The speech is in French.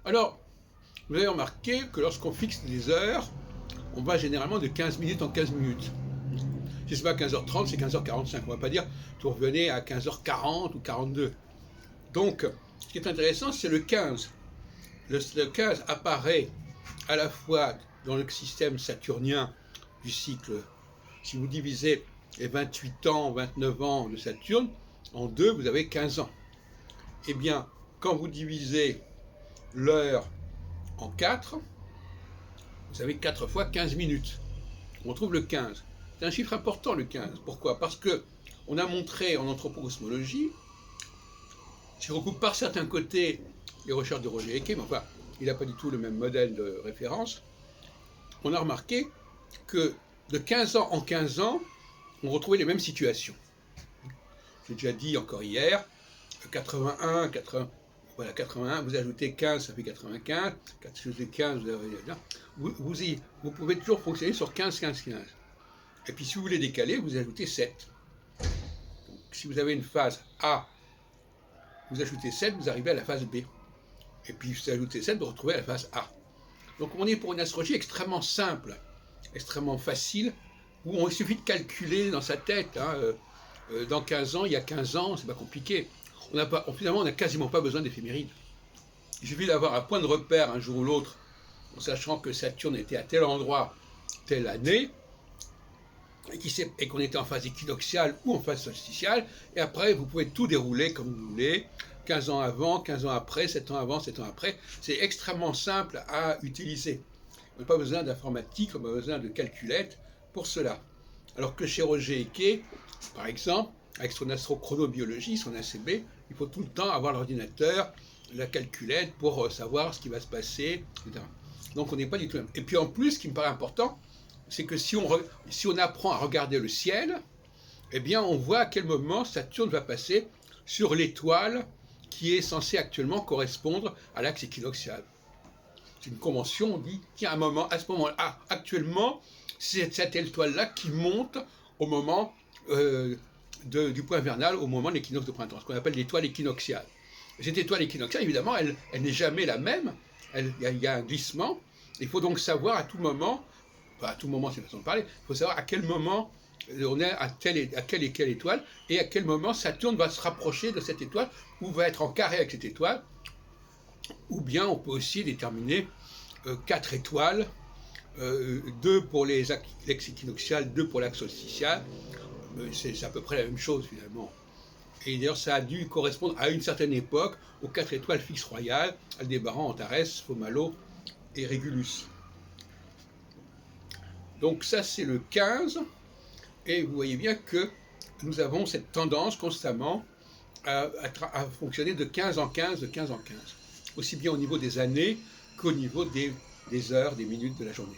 Alors, vous avez remarqué que lorsqu'on fixe des heures, on va généralement de 15 minutes en 15 minutes. Si c'est pas 15h30, c'est 15h45. On ne va pas dire vous revenez à 15h40 ou 42. Donc, ce qui est intéressant, c'est le 15. Le 15 apparaît à la fois dans le système saturnien du cycle. Si vous divisez les 28 ans, 29 ans de Saturne en deux, vous avez 15 ans. Eh bien, quand vous divisez l'heure en 4, vous avez 4 fois 15 minutes. On trouve le 15. C'est un chiffre important, le 15. Pourquoi? Parce que on a montré en anthropocosmologie, si on recoupe par certains côtés les recherches de Roger Eke, mais enfin, il n'a pas du tout le même modèle de référence, on a remarqué que de 15 ans en 15 ans, on retrouvait les mêmes situations. J'ai déjà dit encore hier, 81, 80, voilà, 81, vous ajoutez 15, ça fait 95, vous ajoutez 15, vous pouvez toujours fonctionner sur 15, 15, 15. Et puis si vous voulez décaler, vous ajoutez 7. Donc, si vous avez une phase A, vous ajoutez 7, vous arrivez à la phase B. Et puis si vous ajoutez 7, vous retrouvez la phase A. Donc on est pour une astrologie extrêmement simple, extrêmement facile, où il suffit de calculer dans sa tête. Dans 15 ans, il y a 15 ans, c'est pas compliqué. Finalement, on n'a quasiment pas besoin d'éphémérides. Il suffit d'avoir un point de repère un jour ou l'autre, en sachant que Saturne était à tel endroit, telle année, et qu'on était en phase équinoxiale ou en phase solsticiale, et après, vous pouvez tout dérouler comme vous voulez, 15 ans avant, 15 ans après, 7 ans avant, 7 ans après. C'est extrêmement simple à utiliser. On n'a pas besoin d'informatique, on n'a pas besoin de calculettes pour cela. Alors que chez Roger Eke, par exemple, avec son astrochronobiologie, son ACB, il faut tout le temps avoir l'ordinateur, la calculette pour savoir ce qui va se passer, etc. Donc on n'est pas du tout même. Et puis en plus, ce qui me paraît important, c'est que si on apprend à regarder le ciel, eh bien on voit à quel moment Saturne va passer sur l'étoile qui est censée actuellement correspondre à l'axe équinoxial. C'est une convention, on dit, tiens, à ce moment-là, actuellement, c'est cette étoile-là qui monte au moment du point vernal, au moment de l'équinoxe de printemps, ce qu'on appelle l'étoile équinoxiale. Et cette étoile équinoxiale, évidemment, elle n'est jamais la même, il y a un glissement, il faut donc savoir à tout moment, enfin à tout moment c'est une façon de parler, il faut savoir à quel moment on est à quelle et quelle étoile, et à quel moment Saturne va se rapprocher de cette étoile, ou va être en carré avec cette étoile, ou bien on peut aussi déterminer 4 étoiles, 2 pour l'axe équinoxial, 2 pour l'axe solsticial, c'est à peu près la même chose finalement. Et d'ailleurs ça a dû correspondre à une certaine époque aux 4 étoiles fixes royales, Aldébaran, Antares, Fomalhaut et Régulus. Donc ça c'est le 15, et vous voyez bien que nous avons cette tendance constamment à fonctionner de 15 en 15, de 15 en 15, aussi bien au niveau des années qu'au niveau des heures, des minutes de la journée.